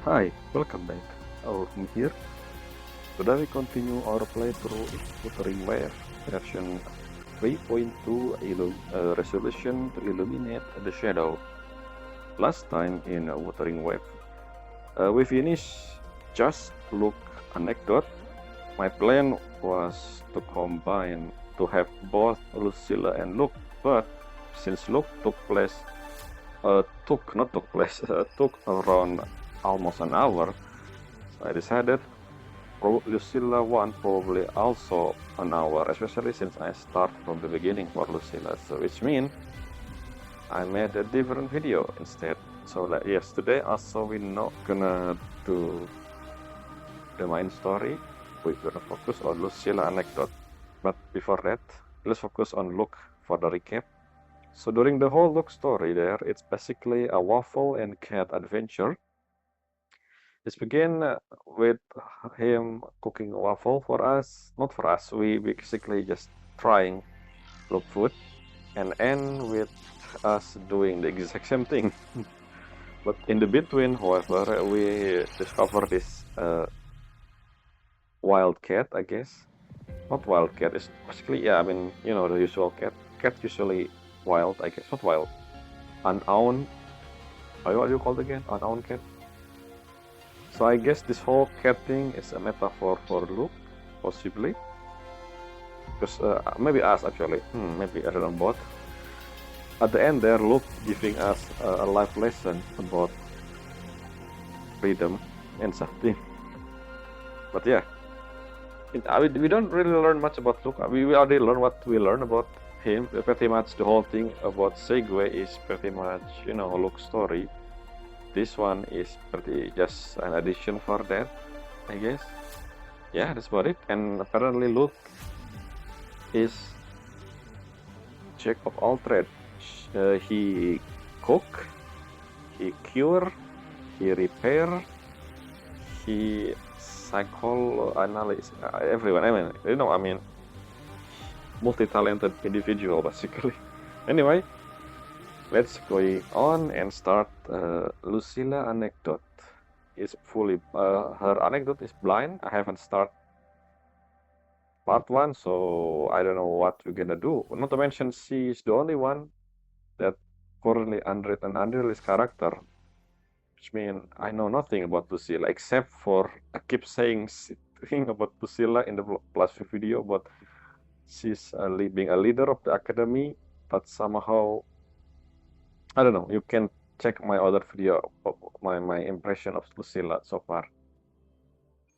Hi, welcome back. I'm here. Today we continue our playthrough in Wuthering Waves version 3.2 resolution to illuminate the shadow. Last time in Wuthering Waves, we finished just look anecdote. My plan was to combine to have both Lucilla and Luke, but since Luke took around almost an hour, I decided Lucilla one probably also an hour, especially since I start from the beginning for Lucilla. So which means I made a different video instead. So like yes, today also we're not gonna do the main story. We're gonna focus on Lucilla anecdote. But before that, let's focus on Luke for the recap. So during the whole Luke story there, it's basically a waffle and cat adventure. This began with him cooking a waffle for us, not for us. We basically just trying look food, and end with us doing the exact same thing. But in the between, however, we discover this wild cat, I guess. Not wild cat. It's basically yeah. I mean, you know, the usual cat. Cat usually wild, I guess. Not wild. Unowned. What do you call it again? Unowned cat. So I guess this whole cat thing is a metaphor for Luke, possibly. Because maybe us actually, maybe I don't know both. At the end there, Luke giving us a life lesson about freedom and something. But yeah, we don't really learn much about Luke. We already learned what we learned about him. Pretty much the whole thing about Segway is pretty much, you know, Luke's story. This one is pretty just an addition for that, I guess. Yeah, that's about it. And apparently Luke is jack of all trades. He cook, he cure, he repair, he psychoanalyze everyone. I mean, you know, I mean, multi-talented individual basically. Anyway, let's go on and start Lucilla anecdote. Is fully her anecdote is blind. I haven't started part one, so I don't know what we're gonna do. Not to mention she is the only one that currently unreleased character, which means I know nothing about Lucilla except for I keep saying thing about Lucilla in the last video, but she's being a leader of the academy, but somehow I don't know. You can check my other video of my impression of Lucilla so far.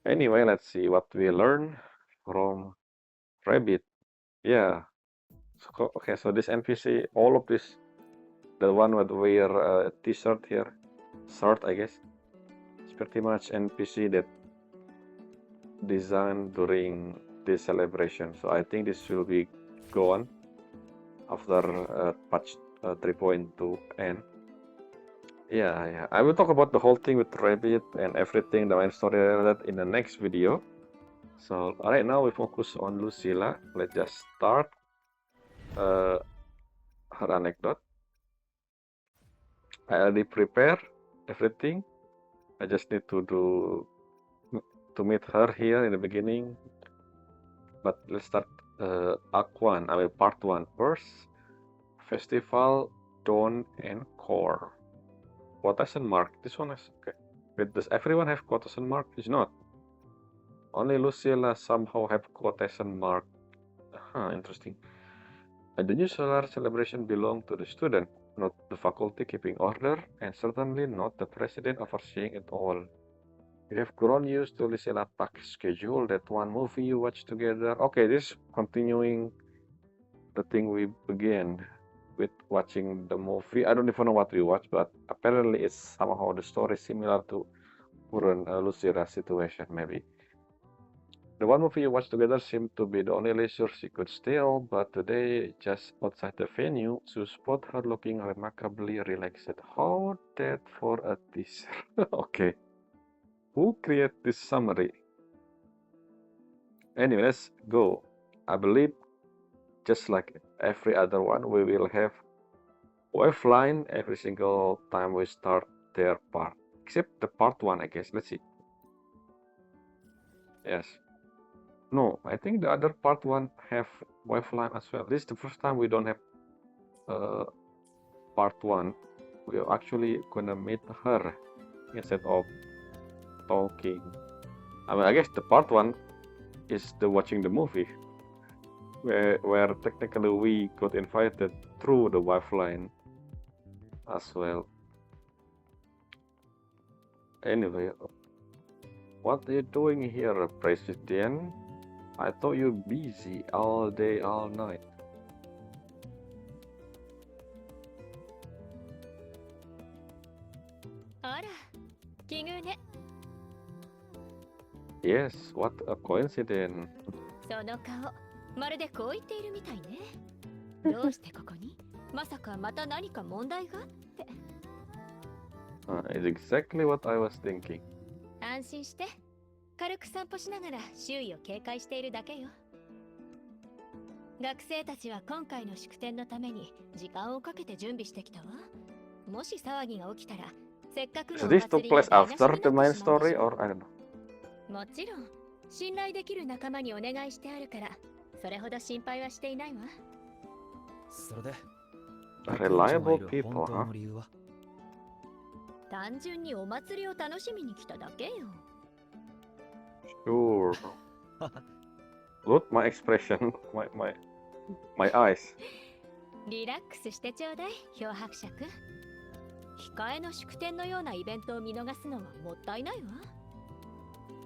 Anyway, let's see what we learn from Rabbit. Yeah. So, okay, so this NPC, all of this, the one with wear a t-shirt here, shirt I guess, it's pretty much NPC that designed during this celebration. So I think this will be gone after patch 3.2 and yeah, I will talk about the whole thing with Rabbit and everything, the main story that in the next video. So right now we focus on Lucilla. Let's just start her anecdote. I already prepare everything. I just need to meet her here in the beginning. But let's start Act 1, I mean Part 1 first. Festival, Dawn, and Core. Quotation mark. This one is okay. Wait, does everyone have quotation mark? It's not. Only Lucilla somehow have quotation mark. Interesting. The new solar celebration belongs to the student, not the faculty keeping order, and certainly not the president overseeing it all. You have grown used to Lucilla packed schedule, that one movie you watch together. Okay, this continuing the thing we began with watching the movie. I don't even know what we watched, but apparently it's somehow the story similar to current Lucilla situation, maybe. The one movie you watched together seemed to be the only leisure she could steal, but today, just outside the venue, you spot her looking remarkably relaxed. How that for a teaser? Okay. Who created this summary? Anyway, let's go. I believe, just like every other one, we will have wave line every single time we start their part. except the part 1, I guess. Let's see. Yes. No, I think the other part 1 have wife line as well. This is the first time we don't have part 1. We're actually gonna meet her instead of talking. I mean, I guess the part 1 is the watching the movie, where technically we got invited through the wife line as well. Anyway, what are you doing here, President? I thought you're busy all day, all night. Yes, what a coincidence. その顔、まるでこう言っているみたいね。どうしてここに？まさかまた何か問題がって。It's exactly what I was thinking. 安心して。軽く散歩しながら周囲を警戒しているだけよ。学生たちは今回の祝典のために時間をかけて準備してきたわ。もし騒ぎが起きたら、せっかくのお So this 祭 took りが place 台無し after に the なっ main てしまうで story, しょ。 or I don't know. もちろん、信頼できる仲間にお願いしてあるから、それほど心配はしていないわ。それで、 Reliable people, 本当 huh? の理由は？単純にお祭りを楽しみに来ただけよ。Sure. Look, my expression, my eyes. リラックスしてちょうだい、漂白者くん。控えの祝典のようなイベントを見逃すのはもったいないわ。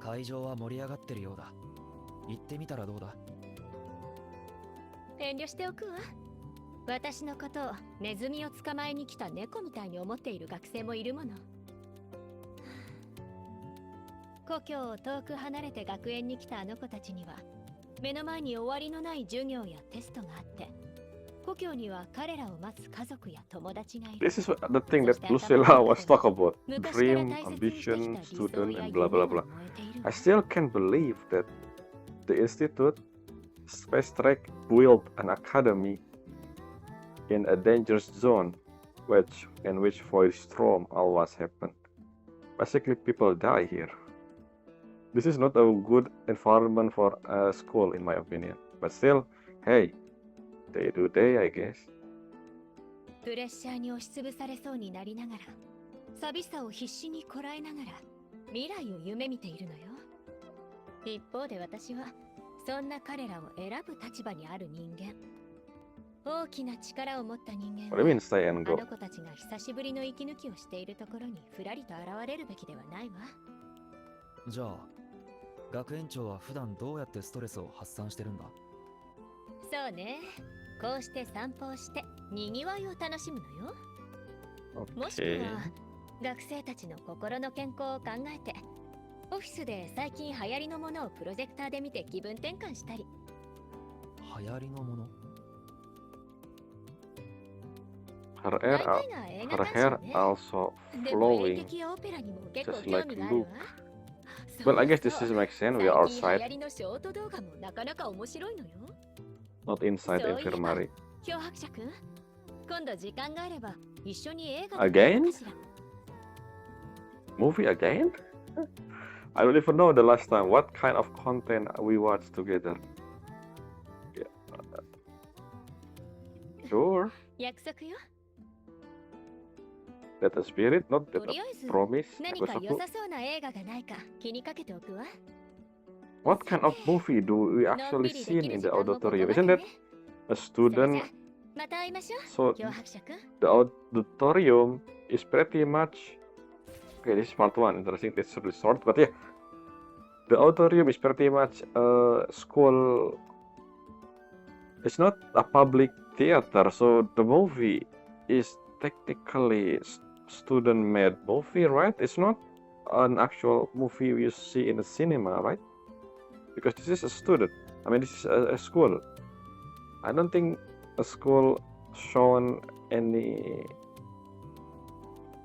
会場は盛り上がってるようだ。行ってみたらどうだ？遠慮しておくわ。私のことをネズミを捕まえに来た猫みたいに思っている学生もいるもの。故郷を遠く離れて学園に来たあの子たちには、目の前に終わりのない授業やテストがあって、故郷には彼らを待つ家族や友達がいる。 This is the thing that Lucilla was talking about. Dream, ambition, student, and blah blah blah. I still can't believe that the Institute Space Trek built an academy in a dangerous zone, in which void storm always happen. Basically, people die here. This is not a good environment for a school, in my opinion. But still, hey, they do they, I guess. プレッシャーに押しつぶされそうになりながら、寂しさを必死にこらえながら、未来を夢見ているのよ。一方で私は、そんな彼らを選ぶ立場にある人間。大きな力を持った人間 What do you mean stay and あ go? の子たちが久しぶりの息抜きをしているところにふらりと現れるべきではないわ。じゃあ、学園長は普段どうやってストレスを発散してるんだ？そうね。こうして散歩をして、にぎわいを楽しむのよ。もしく Okay. は、学生たちの心の健康を考えて、オフィスで最近流行りのものをプロジェクターで見て気分転換したり。流行りのもの？ Her 大 hair, 体が映画 her 鑑 hair 賞ね。 also でも演 flowing. 劇やオペラにも結構 just 興 like 味があるわ。 Well, I guess そう this そう is makes sense. We are 最近流 outside, 行りのショート動画もなかなか面白いのよ。 not inside そういえば、 infirmary. 漂白者くん、今度時間があれば一緒に映画 Again? 見ようかしら。 Movie again? I don't even know the last time. What kind of content we watched together? Yeah. Sure. 約束よ。 That a spirit, not と that り a あえず promise. 何か良 Episode. さそうな映画がないか気にかけておくわ。 What kind of movie do we のん actually びりで seen きる in 時 the 間もこ auditorium? こ Isn't ま that でね。 a それじゃ student? また会いましょう。 So 漂白者くん。 the auditorium is pretty much okay. This is part 1. Interesting. It's really short, but yeah, the auditorium is pretty much a school. It's not a public theater, so the movie is technically student-made movie, right? It's not an actual movie you see in the cinema, right? Because this is a student. I mean, this is a school. I don't think a school shown any,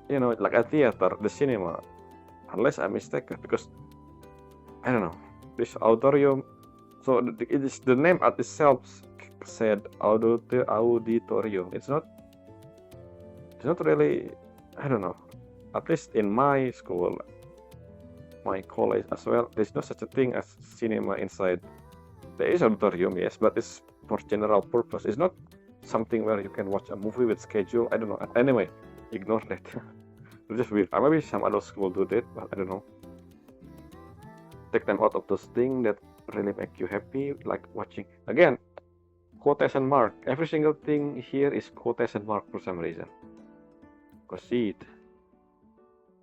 like a theater, the cinema, unless I'm mistaken. Because I don't know, this auditorium. So it is the name at itself said auditorium. It's not really. I don't know. at least in my school, my college as well, there's no such a thing as cinema inside. There is auditorium, yes, but it's for general purpose. It's not something where you can watch a movie with schedule. I don't know. Anyway, ignore that. It's just weird. Maybe some other school do that, but I don't know. Take time out of those things that really make you happy, like watching. Again, quotation mark. Every single thing here is quotation mark for some reason. Proceed.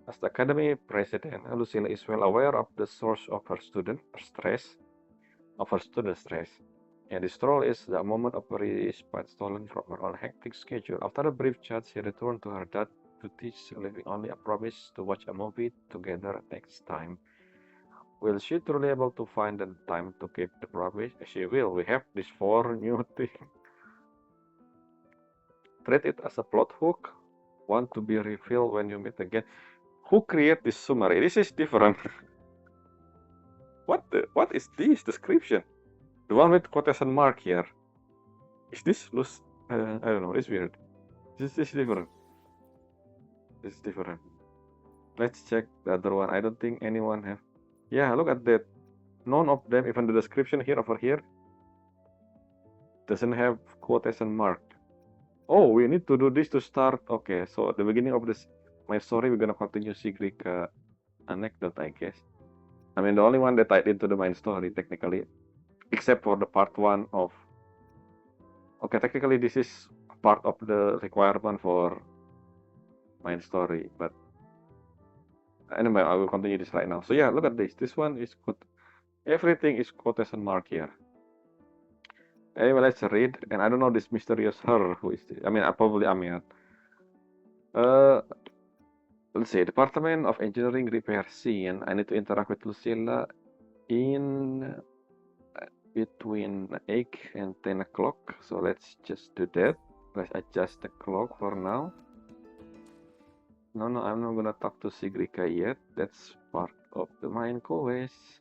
As the academy president, Lucilla is well aware of the source of her student stress, and this stroll is the moment of respite stolen from her own hectic schedule. After a brief chat, she returned to her dad to teach, leaving only a promise to watch a movie together next time. Will she truly able to find the time to keep the promise? She will. We have these 4 new things. Treat it as a plot hook, one to be revealed when you meet again. Who create this summary? This is different. What is this description? The one with quotation mark here. Is this loose? I don't know. It's weird. This is different. This is different. Let's check the other one. I don't think anyone have. Yeah, look at that. None of them, even the description here over here, doesn't have quotation mark. Oh, we need to do this to start. Okay, so at the beginning of this, my story, we're gonna continue Sigrid Anecdote, I guess. I mean, the only one that tied into the main story, technically, except for the part 1 of. Okay, technically, this is part of the requirement for main story, but anyway, I will continue this right now. So yeah, look at this. This one is good. Everything is quotation mark here. Anyway, let's read. And I don't know this mysterious her. Who is this? I mean, probably Amiat. Let's see. Department of Engineering repair scene. I need to interact with Lucilla in between 8 and 10 o'clock. So let's just do that. Let's adjust the clock for now. No, I'm not gonna talk to Sigrika yet. That's part of the main quest.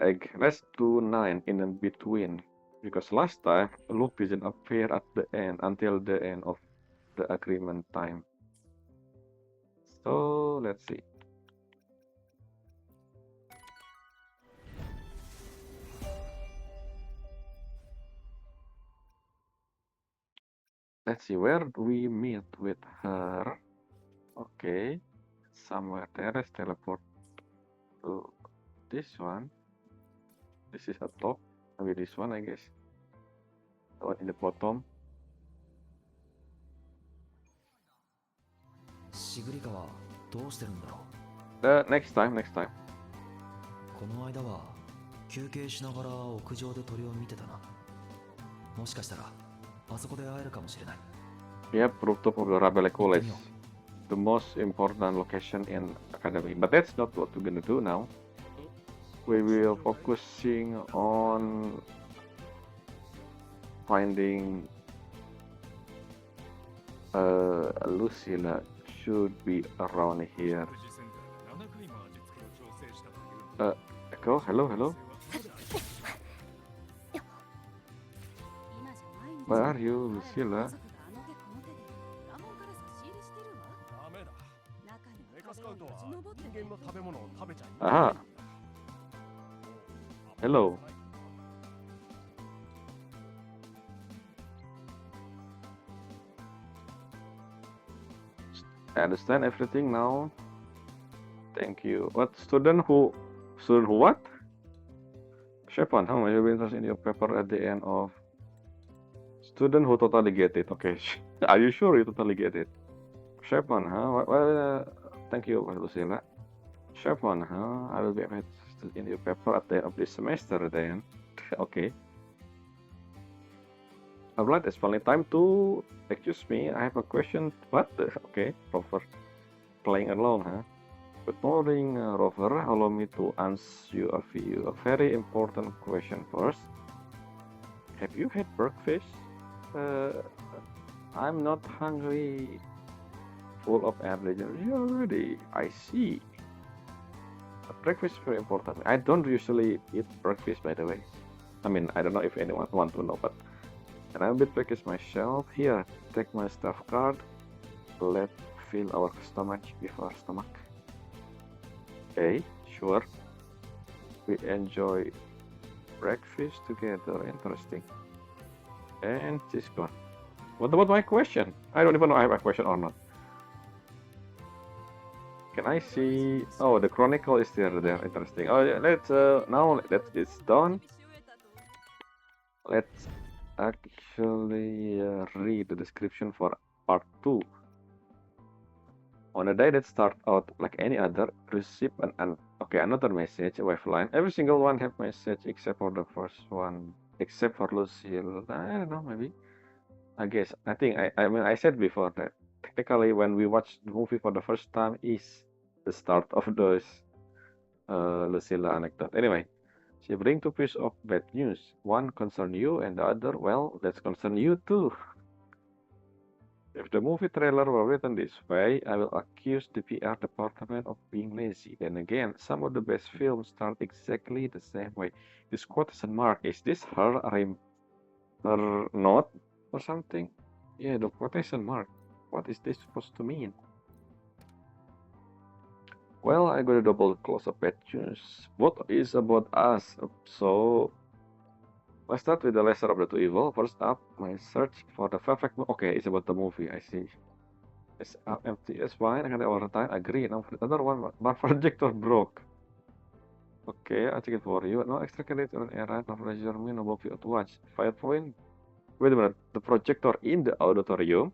Egg. Let's do 9 in between, because last time Luke didn't appear at the end until the end of the agreement time. So let's see. Let's see, where do we meet with her? Okay, somewhere there. Let's teleport to this one. This is at top. Maybe this one, I guess. The one in the bottom. シグリカはどうしてるんだろ Next time. う。この間は休憩しながら屋上で鳥を見てたな。もしかしたらあそこで会えるかもしれない。Yep, rooftop of the Rabele College. The most important location in academy. But that's not what we're gonna do now. We will focusing on finding Lucilla should be around here. Echo, hello. Where are you, Lucilla? Aha. Hello. I understand everything now. Thank you. What student who what? Shepan, how much you been interested in your paper at the end of student who totally get it? Okay. Are you sure you totally get it? Shepan, huh? Well, thank you, Lucilla. Shepan, huh? I will be interested in your paper at the end of this semester then. Okay. Alright, it's finally time to. Excuse me, I have a question. What? Okay, Rover. Playing alone, huh? Good morning, Rover. Allow me to ask you a very important question first. Have you had breakfast? I'm not hungry. Full of energy already. I see. Breakfast is very important. I don't usually eat breakfast, by the way. I mean, I don't know if anyone wants to know, but and I'm a bit breakfast myself. Here, take my staff card. Let's fill our stomach before stomach. Okay, sure. We enjoy breakfast together. Interesting. And she's gone. What about my question? I don't even know if I have a question or not. Can I see? Oh, the chronicle is still there. Interesting. Oh, yeah, let's now that it's done. Let's actually read the description for part 2. On a day that starts out like any other, receive another message, a waveline. Every single one have message except for the first one, except for Lucille. I don't know, maybe. I guess. I mean I said before that technically when we watch the movie for the first time is the start of those Lucilla anecdote. Anyway, she bring two pieces of bad news. One concern you and the other, well, that's concern you too. If the movie trailer were written this way, I will accuse the PR department of being lazy. Then again, some of the best films start exactly the same way. This quotation mark, is this her note or something? Yeah, the quotation mark. What is this supposed to mean? Well, I got a double close up bad news. What is about us? So let's start with the lesser of the two evil. First up, my search for the perfect okay, it's about the movie, I see. It's empty, it's fine, I got it all the time, agree. Now for the other one, my projector broke. Okay, I'll check it for you. No extra credit on errand, no pleasure me, no movie to watch. 5 point. Wait a minute, the projector in the auditorium?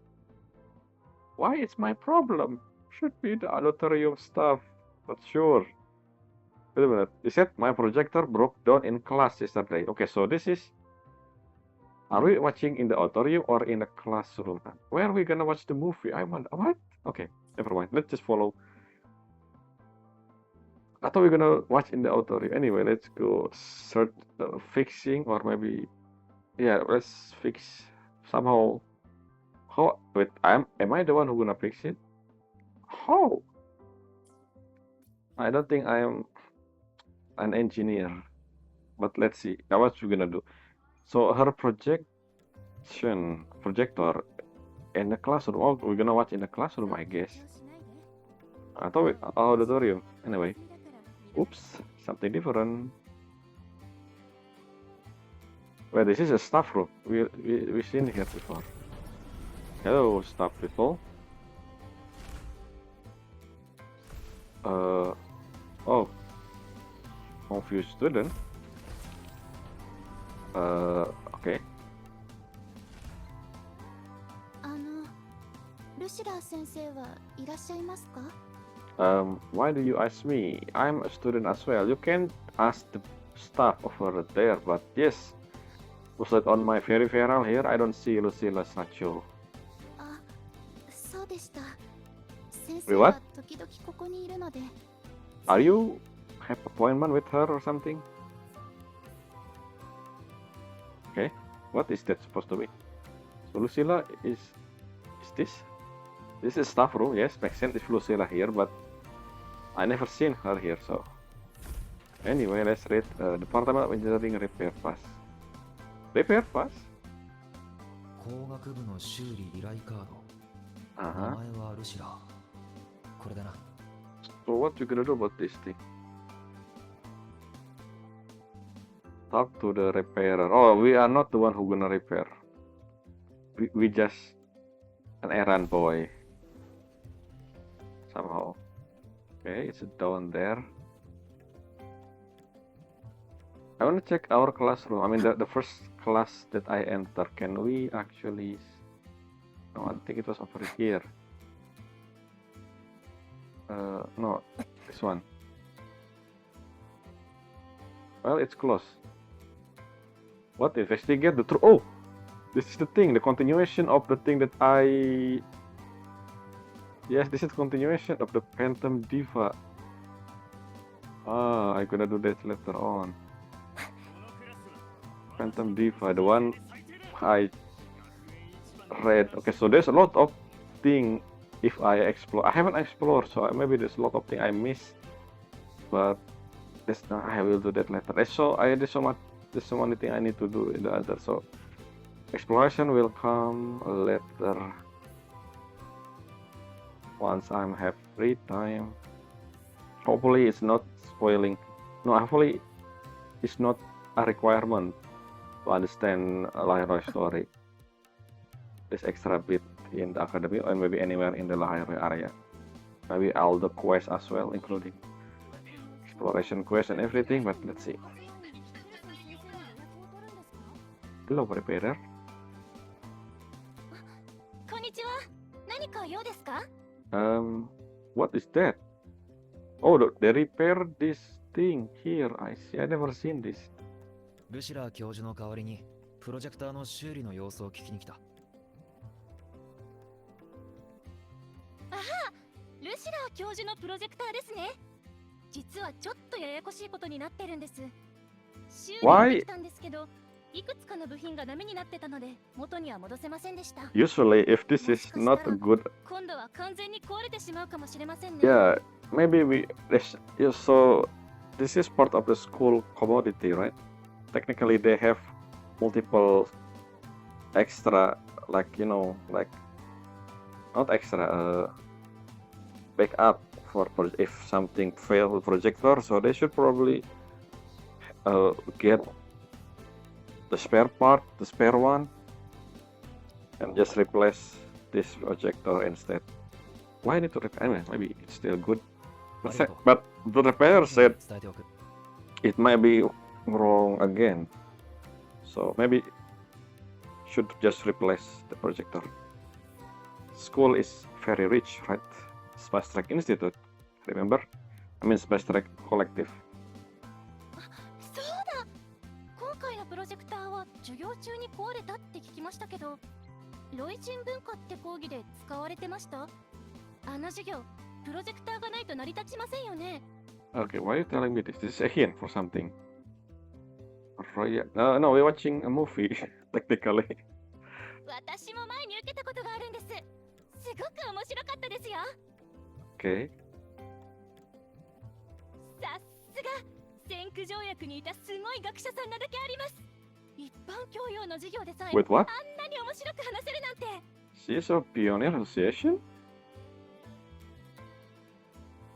Why it's my problem? Should be the auditorium stuff, not sure. Wait a minute, you said my projector broke down in class yesterday. Okay, so this is... Are we watching in the auditorium or in the classroom? Where are we gonna watch the movie? I wonder, what? Okay, never mind, let's just follow. I thought we're gonna watch in the auditorium. Anyway, let's go search fixing or maybe... Yeah, let's fix somehow. How? Wait, am I the one who gonna fix it? How? I don't think I am an engineer, but let's see. Now what you gonna do? So her projector in the classroom. Oh, we're gonna watch in the classroom, I guess. I thought auditorium. Anyway, oops, something different. Well, this is a staff room. We've seen here before. Hello, staff people. Oh, confused student. Okay. ルシラ先生はいらっしゃいますか？ Why do you ask me? I'm a student as well. You can ask the staff over there, but yes, was it on my peripheral here? I don't see Lucilla statue. あ、そうでした。先 Wait, 生 what? は時々ここにいるので。 Are you have appointment with her or something? Okay, what is that supposed to be? So Lucilla is this? This is staff room, yes, makes sense if Lucilla here, but I never seen her here, so... Anyway, let's read Department of Engineering Repair Pass. Repair Pass? 工学部の修理依頼カード。名 Uh-huh. 前はルシラ。これだな。 So what you gonna do about this thing? Talk to the repairer. Oh, we are not the one who gonna repair. We just an errand boy. Somehow. Okay, it's down there. I wanna check our classroom. I mean the first class that I enter. Can we actually... No, I think it was over here. No, this one. Well, it's close. What? Investigate the truth. Oh! This is the thing, the continuation of the thing that I... Yes, this is continuation of the Phantom Diva. Ah, I'm gonna do that later on. Phantom Diva, the one I read. Okay, so there's a lot of thing if I explore. I haven't explored, so maybe there's a lot of thing I missed. But that's not, I will do that later. There's so many thing I need to do in the other. So exploration will come later. once I'm have free time. Hopefully it's not spoiling. No, hopefully it's not a requirement to understand Lahai-Roi story. This extra bit in the academy or maybe anywhere in the Lahai-Roi area. Maybe all the quests as well, including exploration quest and everything, but let's see. Hello, preparer. こんにちは。何か用ですか？ What is that? Oh, they repair this thing here. I see. I never seen this. ルシラー教授の代わりにプロジェクターの修理の様子を聞きに来た。ルシラー教授のプロジェクターですね。実はちょっとややこしいことになってるんです。修理ができたんですけど、いくつかの部品がダメになってたので元には戻せませんでした。 Usually, if this is not good, 今度は完全に壊れてしまうかもしれませんね。 yeah, maybe so this is part of the school commodity, right? Technically, they have multiple extra, like like not extra, backup for if something fails with projector. So they should probably get the spare part, the spare one, and just replace this projector instead. Why need to repair? Anyway, maybe it's still good. But the repairer said 伝えておく。 it might be wrong again. So maybe should just replace the projector. School is very rich, right? Space Trek Institute, remember? I mean Space Trek Collective. そうだ。今回のプロジェクターは授業中に壊れたって聞きましたけど、ロイ人文化って講義で使われてました？あの授業、プロジェクターがないと成り立ちませんよね。 Okay, why are you telling me this? This is a hint for something. No, we're watching a movie, technically. 私も前に受けたことがあるんです。すごく面白かったですよ。 Okay. さすが先駆条約にいたすごい学者さんなだけあります。一般教養の授業でさえ Wait, what? あんなに面白く話せるなんて。 She's a pioneer association?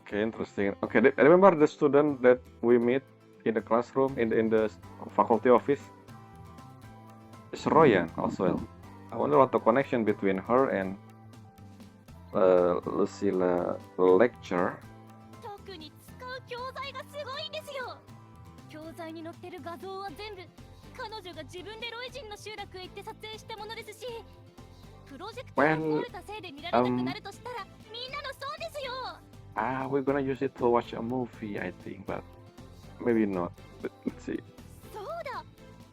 Okay, interesting. Okay, remember the student that we meet in the classroom, in the faculty office? It's Royan as well. I wonder what the connection between her and Lucilla lecture. 特に使う教材がすごいんですよ。教材に載ってる画像は全部彼女が自分でロイ人の集落へ行って撮影したものですし、プロジェクターが壊れたせいで見られなくなるとしたら、みんなの損ですよ。We're gonna use it to watch a movie, I think, but maybe not. Let's see. そうだ。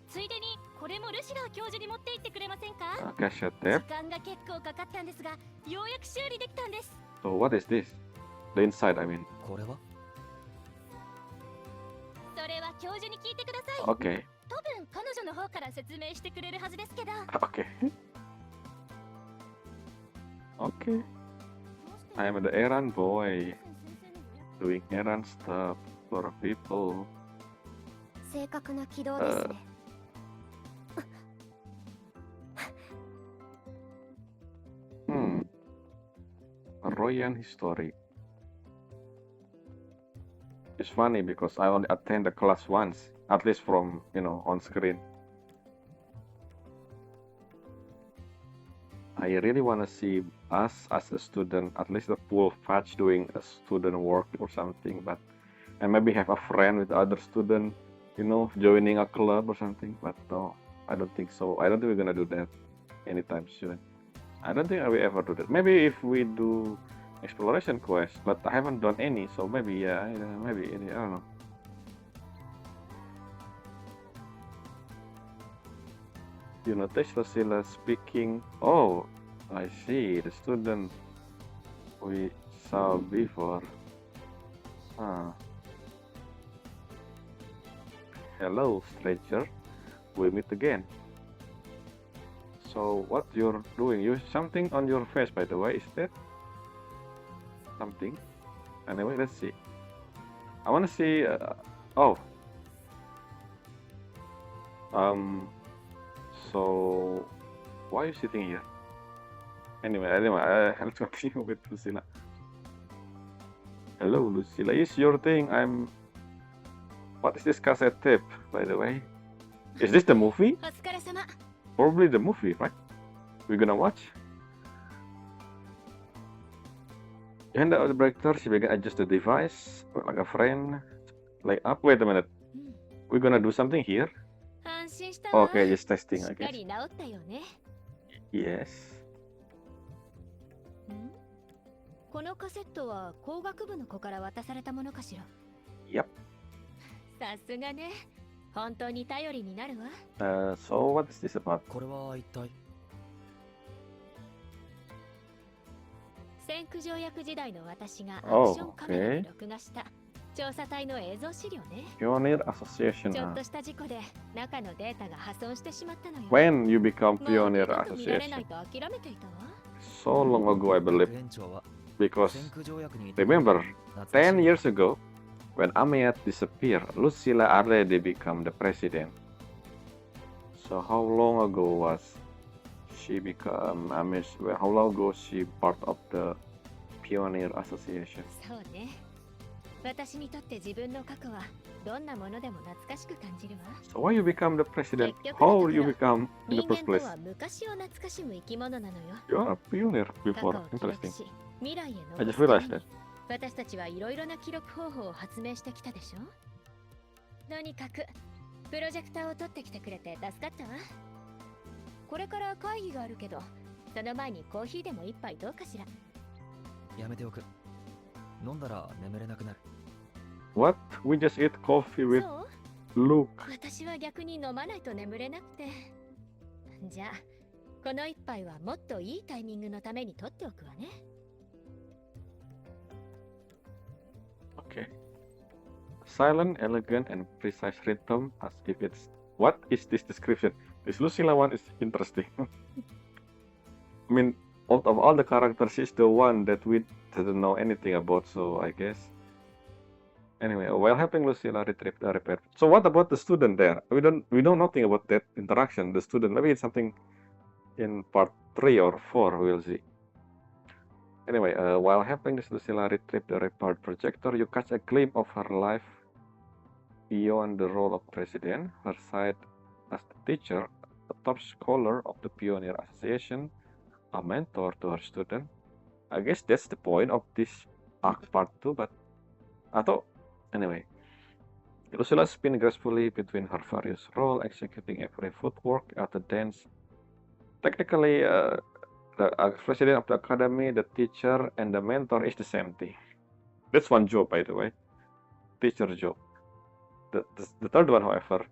ついでにこれもルシラー教授に持って行ってくれませんか？ Cassette 時 tape. 間が結構かかったんですが、ようやく修理できたんです。 So what is this? The inside, I mean. これはそれは教授に聞いてください。 Okay. 多分彼女の方から説明してくれるはずですけど。 Okay. Okay. I am the errand boy, doing errand stuff for people. 正確な軌道ですね。A Royan history. It's funny because I only attend the class once, at least from, on screen. I really want to see us as a student, at least the full batch doing a student work or something, but and maybe have a friend with other student, joining a club or something, but no, I don't think so. I don't think we're gonna do that anytime soon. I don't think I will ever do that. Maybe if we do exploration quest, but I haven't done any, so maybe, yeah, maybe, I don't know. You notice Lucilla speaking. Oh, I see, the student we saw before. Hello, stranger. We meet again. So, what you're doing? You something on your face, by the way. Is that something? Anyway, let's see. I want to see. Oh. So, why are you sitting here? Anyway, let's continue with Lucilla. Hello, Lucilla. Is your thing? What is this cassette tape, by the way? Is this the movie? お疲れ様。 Probably the movie, right? We're gonna watch. And the breakthrough, she began adjust the device like a friend. Like up. Wait a minute. We're gonna do something here. 安心したわ。 Okay, just testing, し I っか guess. り治ったよね。 Yes. んこのカセットは工学部の子から渡されたものかしら。 Yep. さすがね。本当に頼りになるわ。 So what is this about? これは一体。先駆条約時代の私がアク Oh, ションカメラで録画した調査隊の映像資料ね。 Pioneer Association. ちょっとした事故で中のデータが破損してしまったのよ。 When you become もう Pioneer 二度と見られな Association? いと諦めていたわ。 So long ago, I 学 believe. 園長は Because 先駆条約に remember, 懐かしい 10 years ago, when Amiat disappeared, Lucilla already became the president. So how long ago was she become how long ago she part of the Pioneer Association? そうね。私にとって自分の過去はどんなものでも懐かしく感じるわ。 So why you become the president? 結局 How you だから become in the 人間 first と place? は昔を懐かしむ生き物なのよ。 You are a pioneer 過去 before. を記録 Interesting. し、未来へ I 残 just すため realized に that. 私たちはいろいろな記録方法を発明してきたでしょ。とにかくプロジェクターを取ってきてくれて助かったわ。これから会議があるけど、その前にコーヒーでも一杯どうかしら。やめておく。飲んだら眠れなくなる。 What? We just ate coffee with そう Luke. 私は逆に飲まないと眠れなくて。じゃあこの一杯はもっといいタイミングのために取っておくわね。 Okay. Silent, elegant, and precise rhythm as if it's. What is this description? This Lucilla one is interesting. I mean, out of all the characters, she's the one that we didn't know anything about, so I guess. Anyway, while helping Lucilla retrieve the repair. So what about the student there? We know nothing about that interaction. The student, maybe it's something in part 3 or 4, we'll see. Anyway, while helping this Lucilla retrieve the repaired projector, you catch a glimpse of her life beyond the role of president, her side as the teacher, a top scholar of the Pioneer Association, a mentor to her student. I guess that's the point of this arc part 2, but anyway. Lucilla spins gracefully between her various roles, executing every footwork at the dance. Technically, the president of the academy, the teacher, and the mentor is the same thing. That's one job, by the way. Teacher job. The third one, however,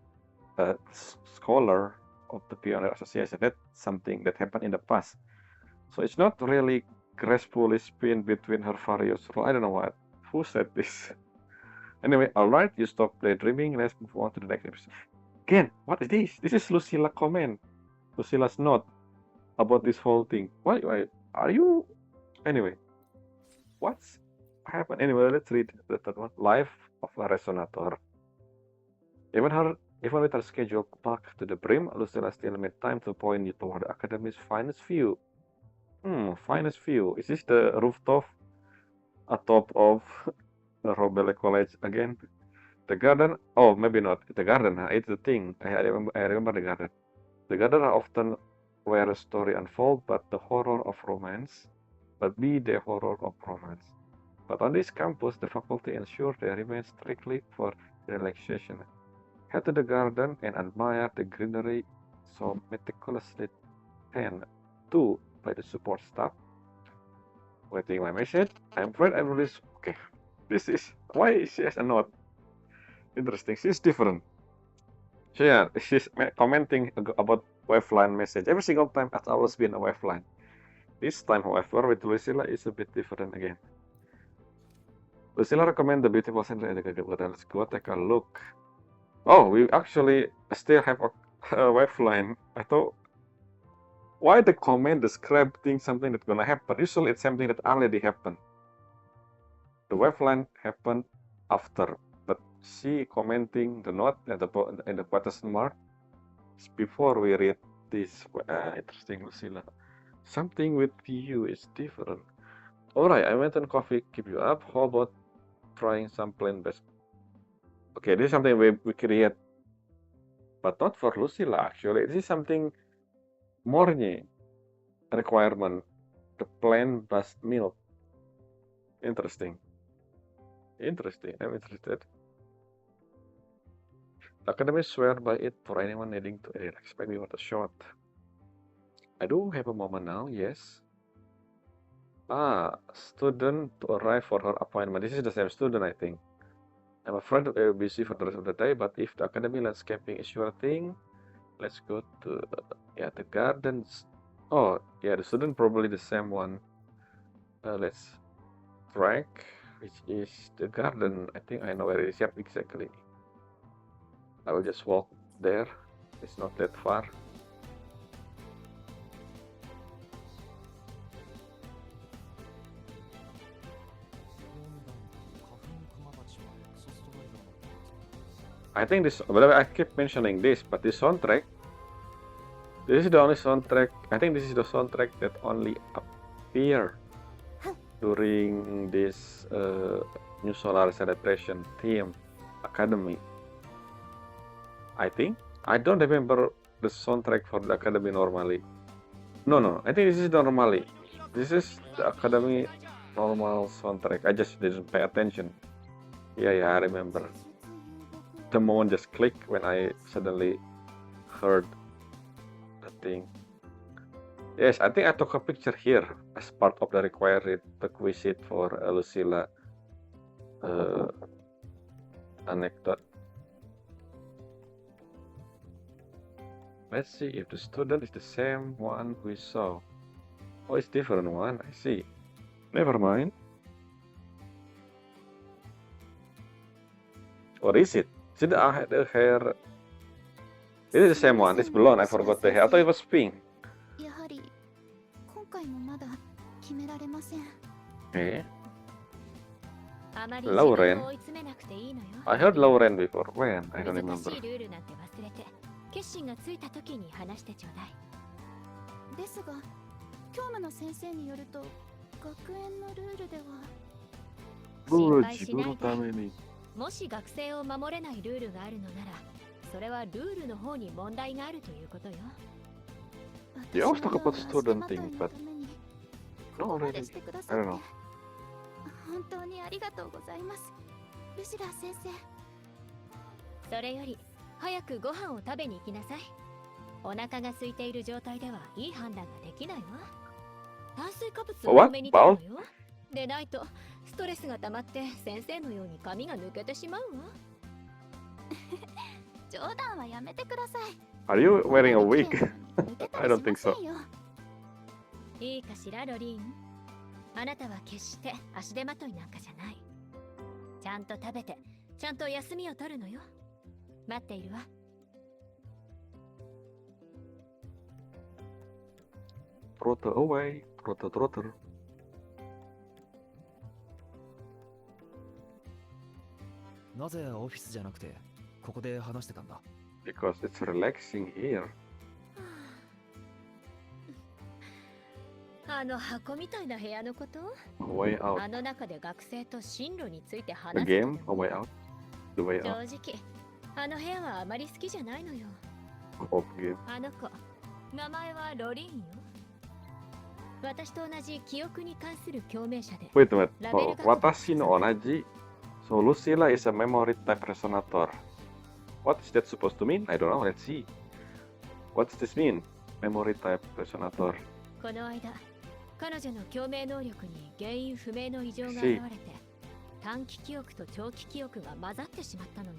scholar of the Pioneer Association, that's something that happened in the past. So it's not really gracefully spin between her various roles. I don't know what. Who said this? Anyway, alright, you stop daydreaming. Let's move on to the next episode. Again, what is this? This is Lucilla comment. Lucilla's note about this whole thing. Why are you? Anyway, what's happened? Anyway, let's read the third one. Life of a Resonator. Even with her schedule packed to the brim, Lucilla still made time to point you toward the academy's finest view. Finest view. Is this the rooftop atop of the Robele College again? The garden? Oh, maybe not. The garden. It's the thing. I remember the garden. The garden are often where a story unfolds, but the horror of romance. But on this campus, the faculty ensures they remain strictly for relaxation. Head to the garden and admire the greenery so meticulously tended to by the support staff. Waiting my message. I'm afraid I will lose. Okay, this is why she has a note. Interesting. She's different. She's commenting about waveline message. Every single time has always been a waveline. This time, however, with Lucilla is a bit different again. Lucilla recommend the beautiful center. Let's go take a look. Oh, we actually still have a waveline. I thought, why the comment describing something that's gonna happen? Usually it's something that already happened. The waveline happened after, but she commenting the note at the question mark is before we read this. Interesting, Lucilla. Something with you is different. Alright, I went on coffee, keep you up. How about trying some plant-based. Okay, this is something we create, but not for Lucilla actually. This is something more requirement. The plant-based milk. Interesting. Interesting. I'm interested. The Academy swear by it for anyone needing to relax. Maybe what a shot. I do have a moment now, yes. Student to arrive for her appointment. This is the same student, I think. I'm afraid that I will be busy for the rest of the day, but if the academy landscaping is your thing, let's go to the gardens. Oh, yeah, the student probably the same one. Let's track, which is the garden. I think I know where it is. Yep, exactly. I will just walk there. It's not that far. I think this, by the way, I keep mentioning this, but this soundtrack, this is the only soundtrack, I think this is the soundtrack that only appear during this New Solar Celebration theme Academy. I think. I don't remember the soundtrack for the Academy normally. No, I think this is normally. This is the Academy normal soundtrack. I just didn't pay attention. Yeah, I remember. The moment just clicked when I suddenly heard the thing. Yes, I think I took a picture here as part of the required requisite for Lucilla anecdote. Let's see if the student is the same one we saw. Oh, it's different one. I see. Never mind. Or is it? Is it the hair? It is the same one. It's blonde. I forgot the hair. I thought it was pink. やはり今回もまだ決められません。Eh? あまり自分 Lauren. を追い詰めなくていいのよ。 I heard Lauren before. When? I don't 難 remember. しいルールなんて忘れて、決心がついた時に話してちょうだい。ですが、教務の先生によると、学園のルールでは。心配しないで。自分のために。もし学生を守れないルールがあるのなら、それはルールの方に問題があるということよ。You always talk about student thing, but no, really. I don't know. 本当にありがとうございます、ルシラ先生。それより早くご飯を食べに行きなさい。お腹が空いている状態ではいい判断ができないわ。炭水化物を多めに取るのよ。でないとストレスが溜まって先生のように髪が抜けてしまうわ。冗談はやめてください。 Are you wearing a wig? I don't think so. いいかしらロリン。あなたは決して足手まといなんかじゃない。ちゃんと食べて、ちゃんと休みを取るのよ。待っているわ。Trotter away. Trotter. なぜオフィスじゃなくてここで話してたんだ？ Because it's relaxing here. あの箱みたいな部屋のこと？ A way out. あの中で学生と進路について The 話す game, a way out. The way 正 out 直、あの部屋はあまり好きじゃないのよ。 of game. あの子、名前はロリンよ。私と同じ記憶に関する共鳴者で。 Wait a minute. Watashi no onaji. So Lucilla is a memory type resonator. What is that supposed to mean? I don't know. Let's see. What does this mean? Memory type resonator. この間、彼女の共鳴能力に原因不明の異常が現れて、短期記憶と長期記憶が混ざってしまったのよ。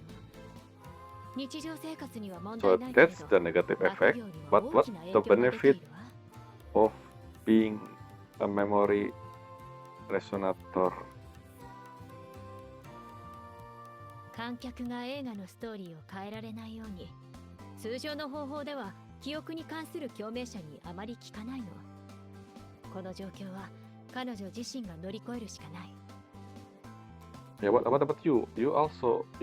日常生活には問 So 題ないけれ that's ど、 the negative 学 effect. 業には But 大 what きな影 the 響が出てい benefit るわ。 of being a memory resonator? 観客が映画のストーリーを変えられないように、通常の方法では記憶に関する共鳴者にあまり効かないの。この状況は彼女自身が乗り越えるしかない。Yeah, what about you? You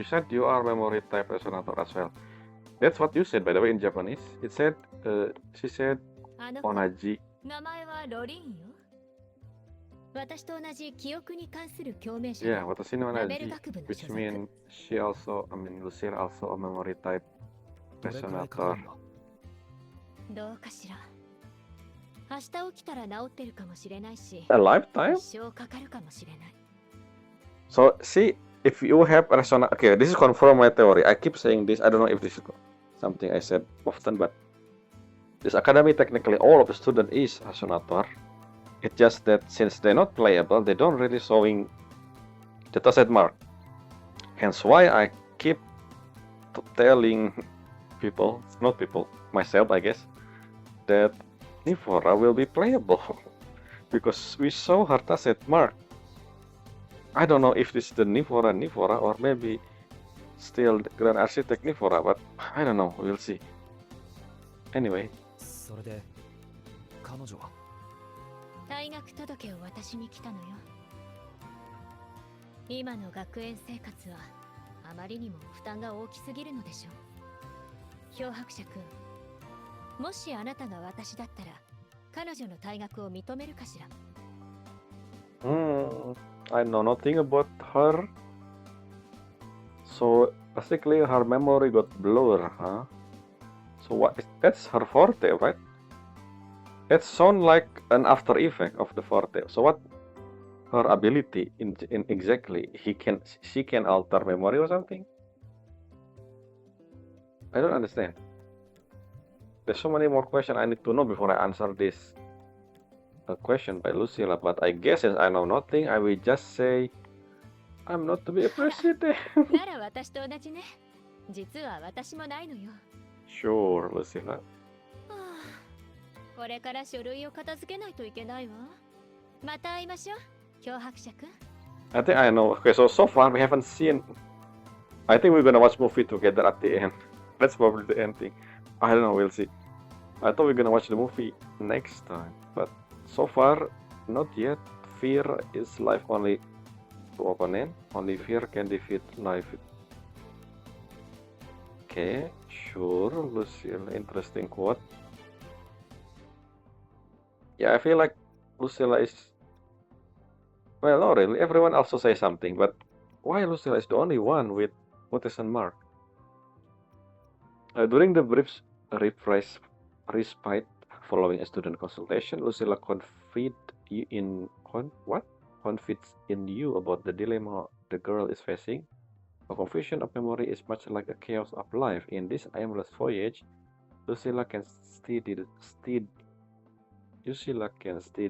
said you are memory type resonator as well. That's what you said, by the way, in Japanese. It said, she said, あの子、 onaji. 名前はロリンよ。私と同じ記憶に関する共鳴者 Yeah, で watashi no ラベル Naji, 学部の which 所属。 means she also, Lucilla also a memory type どれくらいかか resonator. るんだ？どうかしら。明日起きたら治ってるかもしれないし、 A lifetime? 一生かかるかもしれない。 So, see, if you have resonant, okay, this is confirm my theory. I keep saying this. I don't know if this is something I said often, but this academy technically all of the student is resonator. It's just that since they're not playable, they don't really showing the tacit mark. Hence why I keep telling people, not people, myself, I guess, that Nivora will be playable because we saw her tacit mark. I don't know if this is the Nivora or maybe still the Grand Architect Nivora, but I don't know. We'll see. Anyway, それで彼女は？退学届を渡しに来たのよ。今の学園生活はあまりにも負担が大きすぎるのでしょう。漂白者くん、もしあなたが私だったら彼女の退学を認めるかしら。 I know nothing about her. So basically, her memory got blurred, huh? So that's her forte, right? That sounds like an after effect of the forte. So what her ability in exactly? She can alter memory or something? I don't understand. There's so many more questions I need to know before I answer this question by Lucilla, but I guess since I know nothing, I will just say I'm not to be appreciated. なら私と同じね。実は私もないのよ。 Sure, Lucilla. はあ、これから書類を片付けないといけないわ。また会いましょう、漂白者くん。 I think I know. Okay, so far we haven't seen. I think we're gonna watch movie together at the end. That's probably the ending. I don't know. We'll see. I thought we're gonna watch the movie next time, but so far not yet. Fear is life only to opponent. Only fear can defeat life. Okay, sure. Lucilla, interesting quote. Yeah, I feel like Lucilla is. Well, not really. Everyone also says something, but why Lucilla is the only one with quotation mark? During the brief respite following a student consultation, Lucilla confides in you about the dilemma the girl is facing. A confusion of memory is much like a chaos of life. In this aimless voyage, Lucilla can steady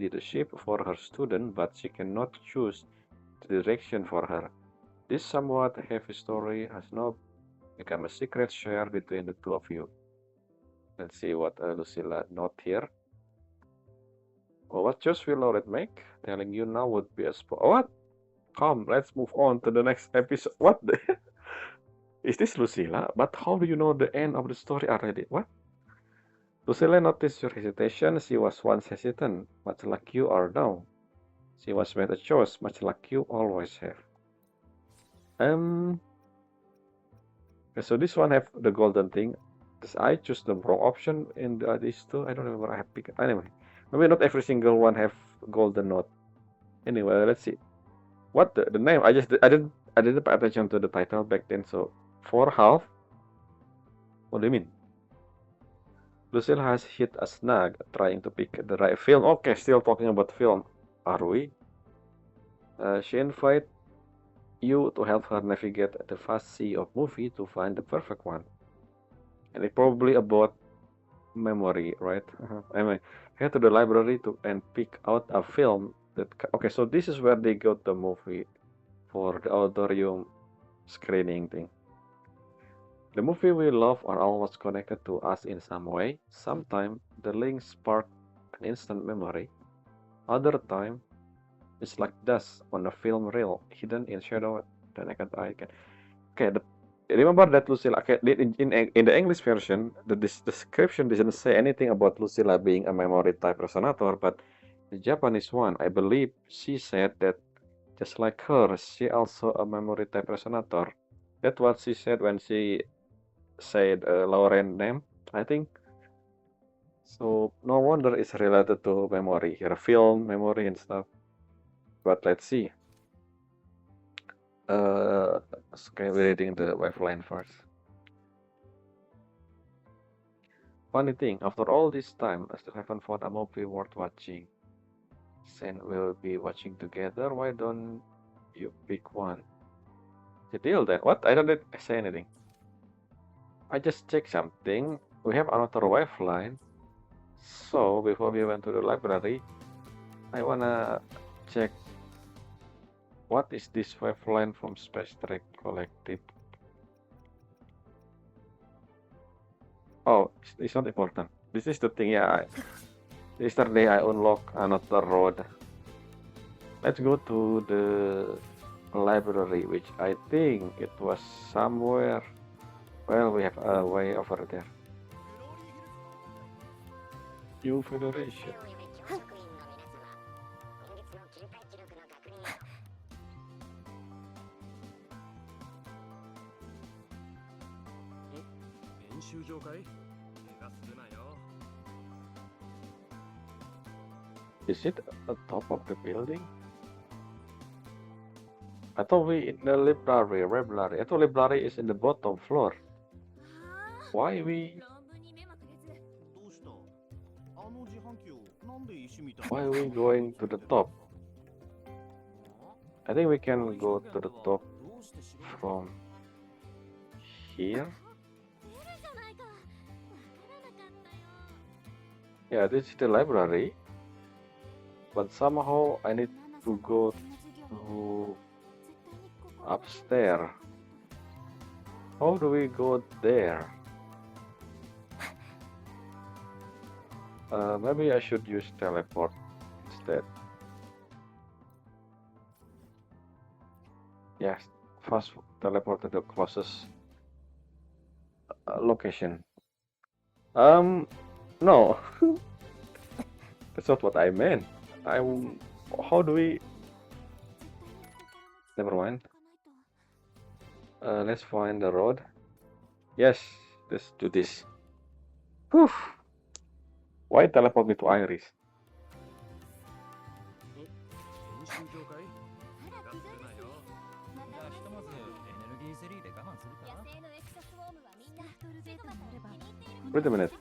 the ship for her student, but she cannot choose the direction for her. This somewhat heavy story has now become a secret shared between the two of you. Let's see what Lucilla note here. Oh, what choice will Lauret make? Telling you now would be a what? Come, let's move on to the next episode. What the is this Lucilla? But how do you know the end of the story already? What? Lucilla noticed your hesitation. She was once hesitant, much like you are now. She was made a choice, much like you always have. Okay, so this one have the golden thing. Does I choose the wrong option in these two? I don't remember. I have picked. Anyway, maybe not every single one have golden note. Anyway, let's see. What the name? I didn't pay attention to the title back then. So 4.5. What do you mean? Lucille has hit a snag trying to pick the right film. Okay, still talking about film, are we? She invited you to help her navigate the vast sea of movie to find the perfect one. And it's probably about memory, right? Anyway, head to the library and pick out a film that. Okay, so this is where they got the movie for the auditorium screening thing. The movie we love are always connected to us in some way. Sometimes the link spark an instant memory. Other time, it's like dust on a film reel, hidden in shadow the naked eye can. Okay, remember that Lucilla. Okay, in the English version, the description doesn't say anything about Lucilla being a memory type resonator, but the Japanese one, I believe, she said that just like her, she also a memory type resonator. That's what she said when she said Lauren name, I think. So no wonder it's related to memory, her film memory and stuff. But let's see. Okay, we're reading the waveline first. Funny thing, after all this time, I still haven't found a movie worth watching. Since we'll be watching together, why don't you pick one? The deal then. What? I don't say anything. I just checked something. We have another waveline. So before we went to the library, I wanna check what is this waveline from Space Trek Collective. Oh, it's not important. This is the thing, yeah. Yesterday I unlocked another road. Let's go to the library, which I think it was somewhere. Well, we have a way over there. New Federation. Is it at the top of the building? I thought we in the library. I thought library is in the bottom floor. Why we going to the top? I think we can go to the top from here. Yeah, this is the library. But somehow I need to go to upstairs. How do we go there? Maybe I should use teleport instead. Yes, fast teleport to the closest location. No, that's not what I meant. How do we? Never mind. Let's find the road. Yes, let's do this. Whew. Why teleport me to Iris? Wait a minute.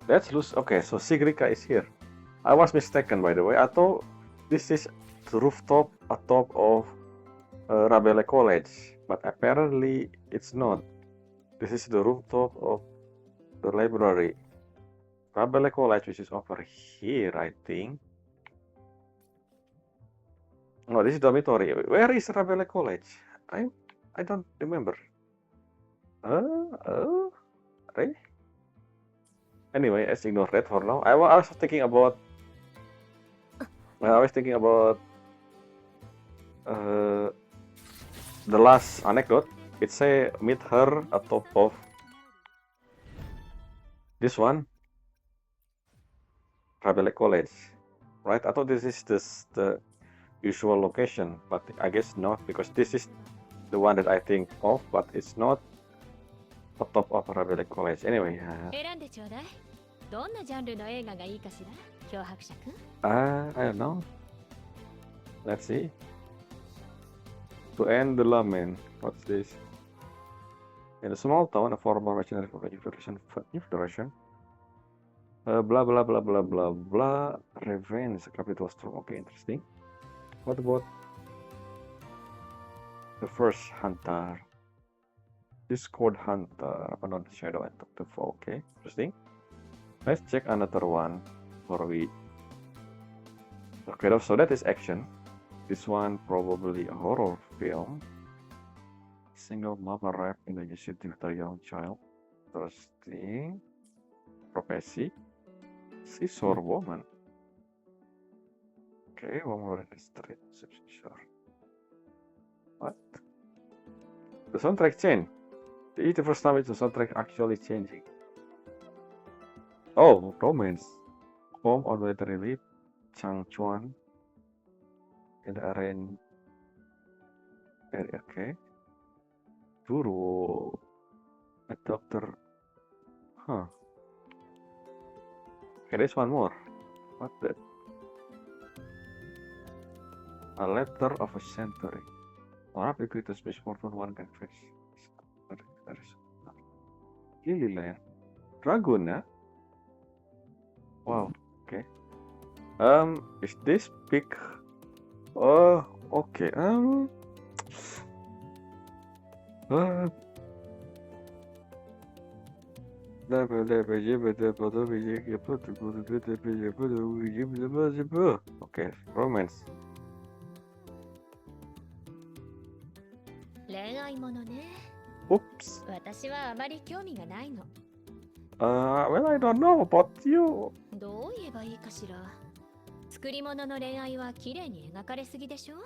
Let's lose. Okay, so Sigrika is here. I was mistaken, by the way. I thought this is the rooftop atop of Rabele College, but apparently it's not. This is the rooftop of the library. Rabele College, which is over here, I think. Oh, this is dormitory. Where is Rabele College? I don't remember. Right? Anyway, let's ignore that for now. I was thinking about. I was thinking about the last anecdote. It say meet her atop of this one, Rabele College, right? I thought this is the usual location, but I guess not, because this is the one that I think of, but it's not atop of Rabele College. Anyway, I don't know. Let's see. To end the lament. What's this? In a small town, a former mercenary for the new federation. Blah blah blah blah blah blah. Revenge, capital storm. Okay, interesting. What about the first hunter? Discord hunter. Unknown shadow and talk to foe. Okay, interesting. Let's check another one before we. Okay, so that is action. This one probably a horror film. Single mother wrapped in a city with a young child. Interesting. Profesi. Scissor woman. Okay, one more in the street. Sure. What? The soundtrack changed. This is the first time the soundtrack actually changing. Oh, romance. Home on the relief. Changchuan. In the arena. Okay. Guru. A doctor Huh. Okay, there's one more. What the? A letter of a century. Or up equal to space more than one can face. Lililand. Dragon, ya? Wow. Okay. Is this big? Oh, okay. Okay, romance. 恋愛ものね。 Oops. 私はあまり興味がないの。 Well, I don't know about you. どう言えばいいかしら。作り物の恋愛は綺麗に描かれすぎでしょ。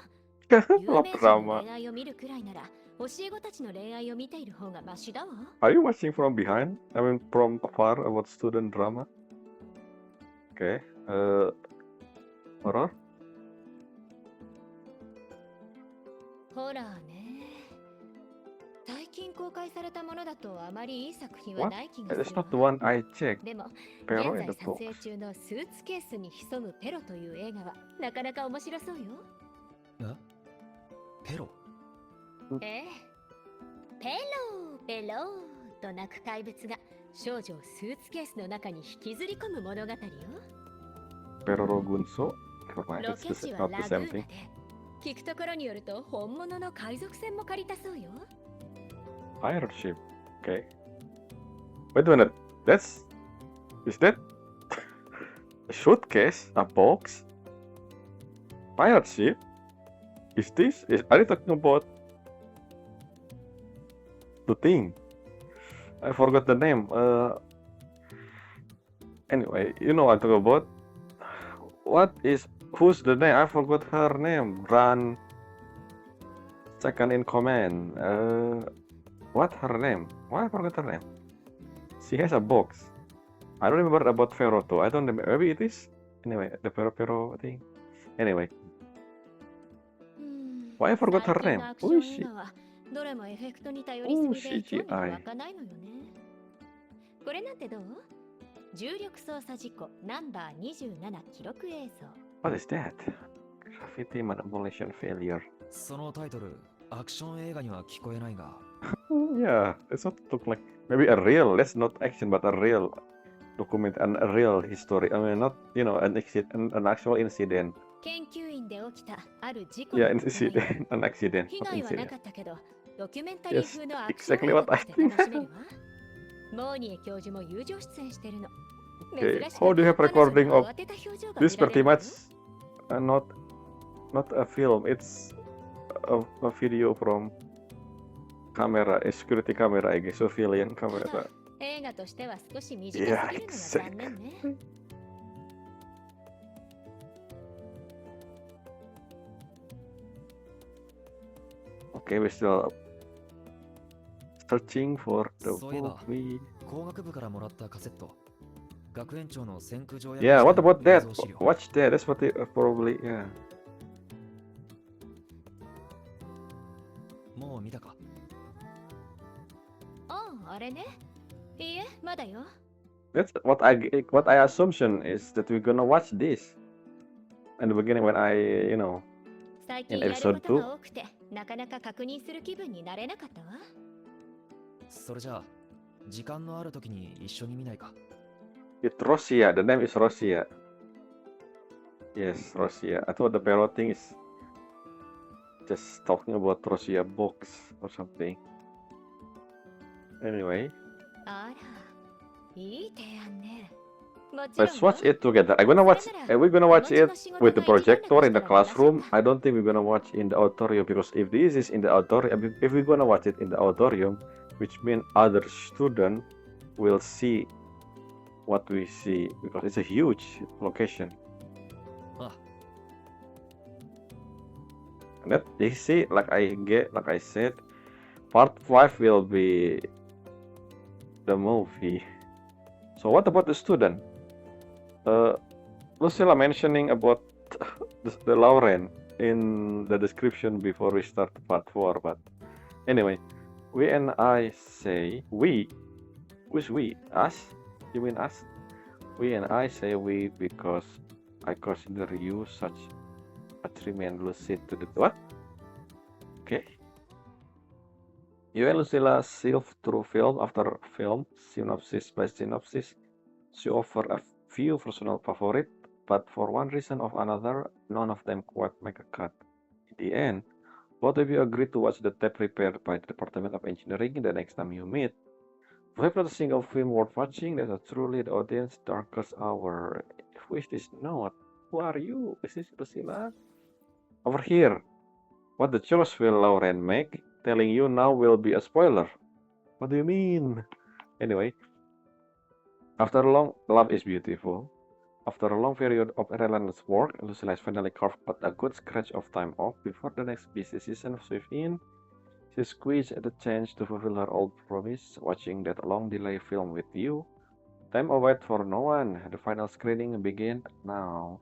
有 Love 名人の drama. 恋愛を見るくらいなら、教え子たちの恋愛を見ている方がマシだわ。 Are you watching from behind? I mean, from afar about student drama? Okay. Horror? ホラーね。最近公開されたものだとあまりいい作品は What? ない気が It's する not the わ。 one I checked. でも、 Pero 現 in 在 the 撮 box. 影中のスーツケースに潜むペロという映画はなかなか面白そうよ。えペロええ。ペロと鳴く怪物が少女をスーツケースの中に引きずり込む物語よ。 Pero Rogunso? Never mind, ロ it's ケ地 the, は not ラ the グー same ナで thing. 聞くところによると本物の海賊船も借りたそうよ。 Pirate ship. Okay. Wait a minute. Is that a suitcase? A box? Pirate ship? Are you talking about the thing? I forgot the name. Anyway, you know what I'm talking about. Who's the name? I forgot her name. Run. Second in command. What her name? Why I forgot her name? She has a box. I don't remember about Pharaoh too. I don't remember. Maybe it is. Anyway, the Pharaoh thing. Anyway, why I forgot her 最近 name? のアクシ Who ョ is ン映 she? 画はどれもエフェクトに頼りすぎで興味が湧かないのよね。これなんてどう？重力操作事故ナンバー27記録映像。 What is that? Gravity manipulation failure. そのタイトルアクション映画には聞こえないが Yeah, it's not look like maybe a real. That's not action, but a real document and a real history. I mean, not an actual incident. 研究員で起きたある事故 Yeah, の an 話題よ。 incident, an accident, 被 not 害はな incident. かったけど、ドキュメンタリー Yes, 風のアクション exactly 映画 what と I して think. 楽しめるわ。モーニエ教授も友情出演してるの。 Okay, 珍しく how do you have 彼女 recording の of 慌てた表情が this? 見られ Pretty るのよ。 much not a film. It's a video from camera, a security camera, I guess, surveillance ただ camera. 映画としては少し短すぎるのが Yeah, 残念ね。 Okay, we're still searching for the そういえば movie. 工学部からもらったカセット学園長の先駆条約 Yeah, 時 what 代の about that? 映像資料 Watch that. That's what they probably. Yeah. もう見たかああ、あれね。いいえ、まだよ。 That's what I assumption is that we're gonna watch this. In the beginning, when I 最近 In やる episode ことが多くて、なかなか確認する気分になれなかったわ。それじゃあ時間のある時に一緒に見ないか it's Rosia. The name is Rosia. Yes, Rosia. I thought the parrot thing is just talking about Rosia box or something. Anyway, あら、いい提案ね。もちろん let's watch it together. We're gonna watch it with the projector in the classroom. I don't think we're gonna watch in the auditorium because if this is in the auditorium, if we're gonna watch it in the auditorium, which means other student will see what we see because it's a huge location. あ And that you see, like I said, part 5 will be the movie. So what about the student? Lucilla mentioning about the Lauren in the description before we start part 4, but anyway, we Who's we? Us? You mean us? We and I say we because I consider you such a trim and lucid to the what? Okay. You and Lucilla sift through film after film, synopsis by synopsis. She offer a few personal favorites, but for one reason or another, none of them quite make a cut. In the end, both of you agree to watch the tape prepared by the Department of Engineering the next time you meet. We have not a single film worth watching. That's a truly the audience's darkest hour. Who is this note? Who are you? Is this Lucilla? Over here. What the choice will Lauren make? Telling you now will be a spoiler. What do you mean? Anyway, after a long love is beautiful. After a long period of relentless work, Lucilla has finally carved out a good scratch of time off before the next busy season sweeps in. She squeezed at the chance to fulfill her old promise, watching that long delay film with you. Time awaits for no one. The final screening begins now.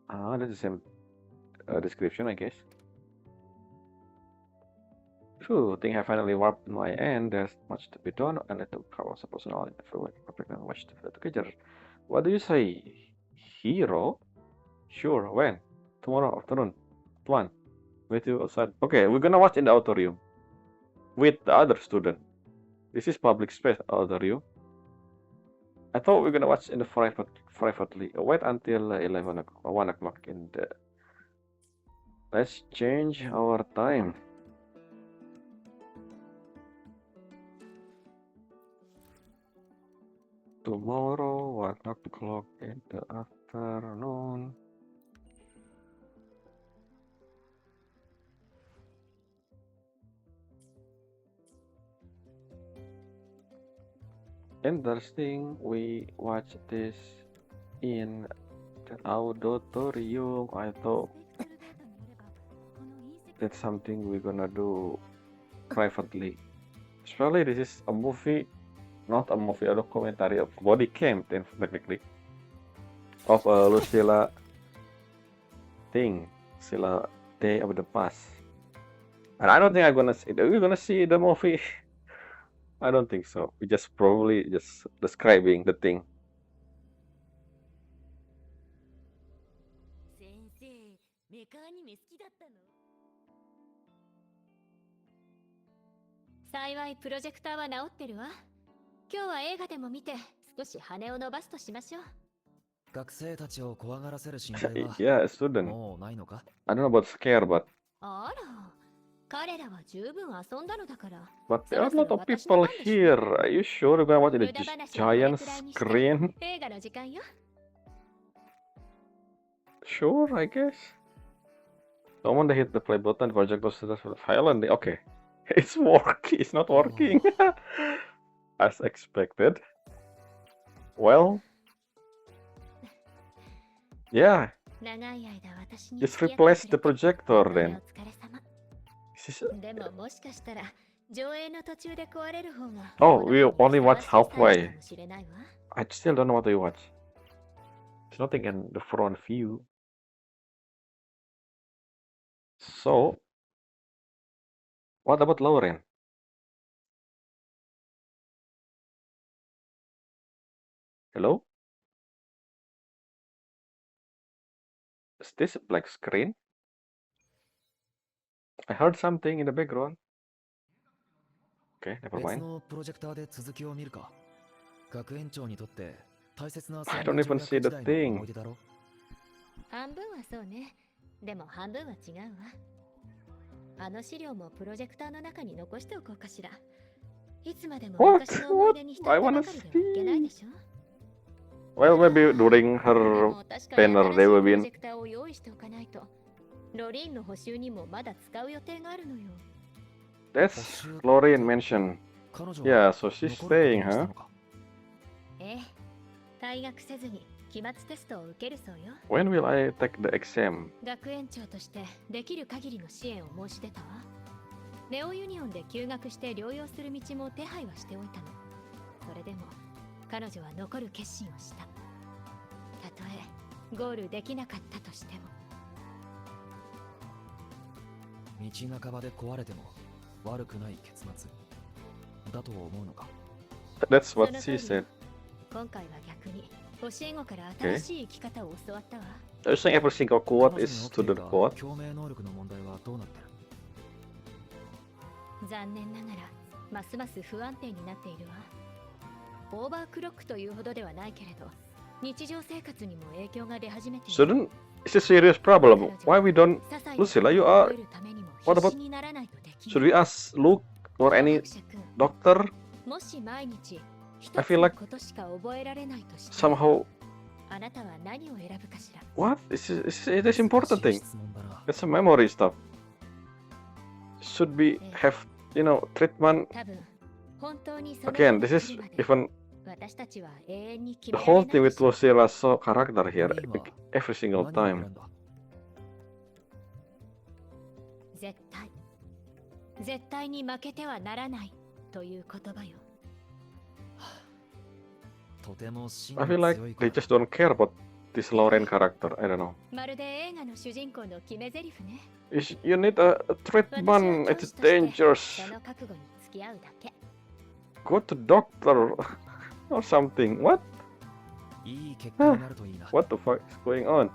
That's the same description, I guess. Phew, things have finally warped my end. There's much to be done, and I took cover some personal everyone perfect and watch the together. What do you say? Hero? Sure, when? Tomorrow afternoon. One. With you outside. Okay, we're gonna watch in the auditorium. With the other student. This is public space, auditorium. I thought we were gonna watch in the privately. Wait until 11 o'clock, 1 o'clock in the... Let's change our time. Tomorrow, 1 o'clock in the afternoon. Interesting, we watch this in the auditorium. I thought that's something we're gonna do privately. Especially this is a movie, not a movie, a documentary of body cam, technically, of a Lucilla thing, Lucilla Day of the Past. And I don't think I'm gonna see it. Are we gonna see the movie? I don't think so. We just probably just describing the thing. 先生、メカアニメ好きだったの？幸いプロジェクターは直ってるわ。今日は映画でも見て少し羽を伸ばすとしましょう。学生たちを怖がらせる心配は Yeah, student. もうないのか？ I don't know about scare, but あら、彼らは十分遊んだのだから。 but there are a lot of people here. Are you sure you're gonna watch the giant screen? 映画の時間よ。 Sure, I guess. Someone hit the play button. The project was violently. Okay, it's working. It's not working as expected. Well, yeah. 長い間私に Just replace the projector お then. 疲れ様。 This is- でももしかしたら上映の途中で壊れる方が Oh, we only watch ふさわしいサイズ halfway. かもしれないわ。 I still don't know what to watch. There's nothing in the front view. So, what about Lauren? Hello? Is this a black screen? I heard something in the background. Okay, never 別 mind. のプロジェクターで続きを見るか。学園長にとって大切な I don't even see the 戦後 thing. の思い出だろ。半分はそうね。でも半分は違うわ。あの資料もプロジェクターの中に残しておこうかしら。いつまでも What? 昔の思い出に浸ってば I か wanna りではいけないでしょ。 Well, maybe during で her も確かに banner 新しい they will プロ be ジェクターを用意しておかないと。ロリーンの補修にもまだ使う予定があるのよ。 That's Lauren mentioned. 彼女 Yeah, は so she's 残る staying, ことにした huh? のか。ええ。退学せずに期末テストを受けるそうよ。 When will I take the exam? 学園長としてできる限りの支援を申し出たわ。ネオユニオンで休学して療養する道も手配はしておいたの。それでも彼女は残る決心をした。たとえゴールできなかったとしても。道半ばで壊れても悪くない結末。だと思うのか。 That's what その she 通りよ said. 今回は逆に教え子から新しい生き方を教わったわ。Are you saying every single 彼 quote 女に is 起きてい student た quote? 共鳴能力の問題はどうなってる？残念ながらますます不安定になっているわ。オーバークロックというほどではないけれど、日常生活にも影響が出始めている。 Student, is a serious problem. Why we don't? 些細な Lucilla, you are- 覚えるためにも what 必 about- 死にならないとでき Should ない。 we ask Luke or any 科学者君、 doctor? もし毎日 I 一つ feel の like ことしか覚えられないとしたら、 Somehow, あなたは何を選ぶかしら。 what? It is important 難しい thing. 質問だな。 It's a memory stuff. Should we have, treatment? 多分本当にその Again, 日 this が is 来るまで even 私たちは永遠に決 the められ whole ない thing で with しょう。 Lucilla's so character here, Green は every single 何を time. 選んだ？絶対に負けてはならないという言葉よ。とても芯 I が feel like 強い they 子だ。 just don't care about this Lauren character. I don't know. まるで映画の主人公の決め台詞ね。 You need a 私は treatment. 教 It's 師として dangerous. その覚悟に付き合うだけ。Go to doctor or something. What? いい結果になるといいな。 What the fuck is going on?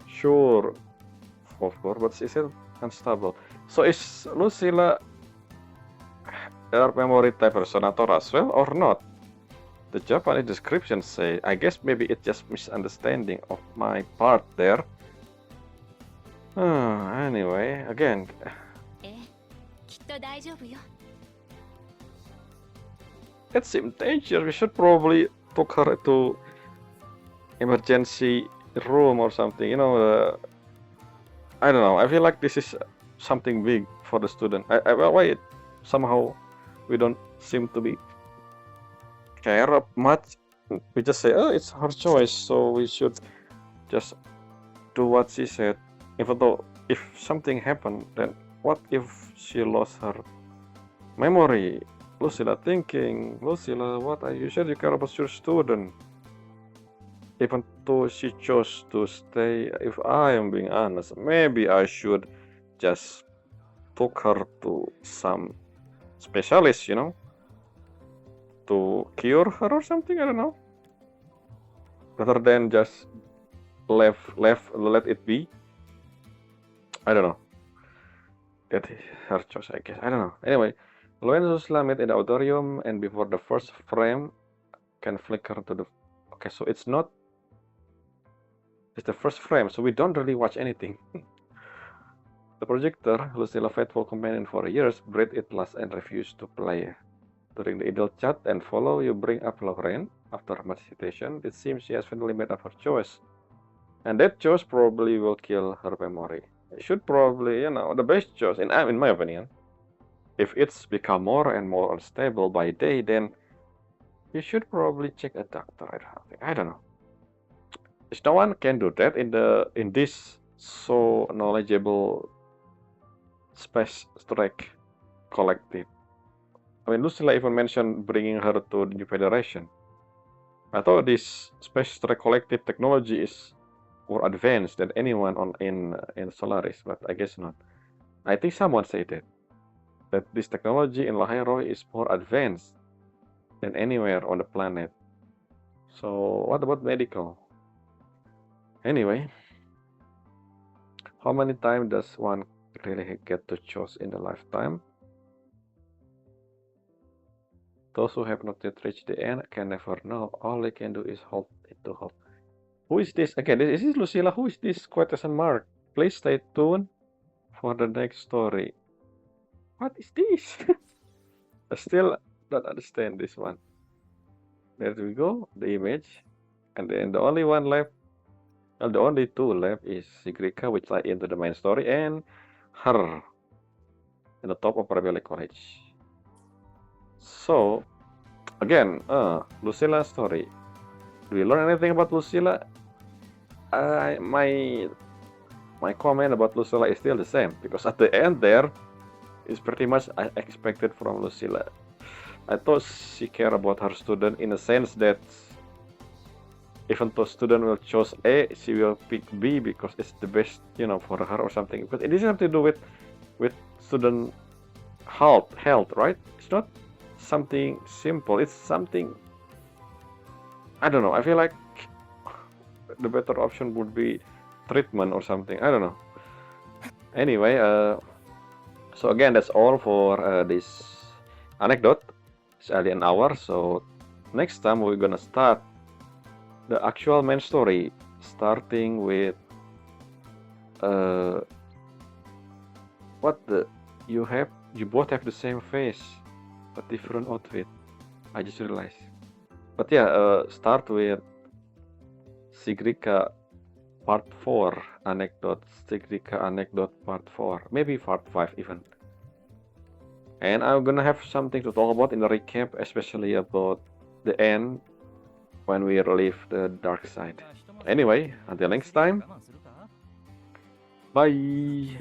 Sure, of course, but she said unstable. So is Lucilla her memory type personator as well or not? The Japanese description say, I guess maybe it's just misunderstanding of my part there. Anyway, again, ええ、きっと大丈夫よ。 it seems dangerous. We should probably took her to emergency room or something. I don't know. I feel like this is something big for the student. Why somehow we don't seem to be care much. We just say, oh, it's her choice, so we should just do what she said. Even though if something happened, then what if she lost her memory? Lucilla thinking, Lucilla, what are you said you care about your student? Even though she chose to stay, if I am being honest, maybe I should just took her to some specialist, to cure her or something. I don't know. Rather than just let it be. I don't know. That is her choice, I guess. I don't know. Anyway, Lorenzo met in the auditorium, and before the first frame can flicker to the. Okay, so it's not. It's the first frame, so we don't really watch anything. The projector, Lucilla faithful companion for years, breathed it last and refused to play. During the idle chat and follow, you bring up Lauren. After much hesitation, it seems she has finally made up her choice. And that choice probably will kill her memory. It should probably, the best choice, in my opinion. If it's become more and more unstable by day, then you should probably check a doctor or something. I don't know. If no one can do that in this so knowledgeable space strike collective. I mean, Lucilla even mentioned bringing her to the New Federation. I thought this space strike collective technology is more advanced than anyone in Solaris, but I guess not. I think someone said that this technology in Lahai-Roi is more advanced than anywhere on the planet. So what about medical? Anyway, how many times does one really get to choose in a lifetime? Those who have not yet reached the end can never know. All they can do is hold it to hope. Who is this? Again, is this Lucilla? Who is this? Quotation mark. Please stay tuned for the next story. What is this? I still don't understand this one. There we go, the image. And then the only one left, well, the only two left is Sigrika, which lie into the main story, and her in the top of Rebellion College. So, again, Lucilla's story. Do we learn anything about Lucilla? My comment about Lucilla is still the same, because at the end there is pretty much I expected from Lucilla. I thought she cared about her student in a sense that even though student will choose A, she will pick B because it's the best, for her or something. Because it doesn't have to do with student health, right? It's not something simple. It's something, I don't know. I feel like the better option would be treatment or something. I don't know. Anyway, so again, that's all for this anecdote. It's only an hour, so next time we're gonna start the actual main story, starting with what the you both have the same face but different outfit. I just realized. But yeah, start with Sigrika Part 4 Anecdote, Sigrika Anecdote Part 4, maybe Part 5 even. And I'm gonna have something to talk about in the recap, especially about the end when we leave the dark side. Anyway, until next time, bye!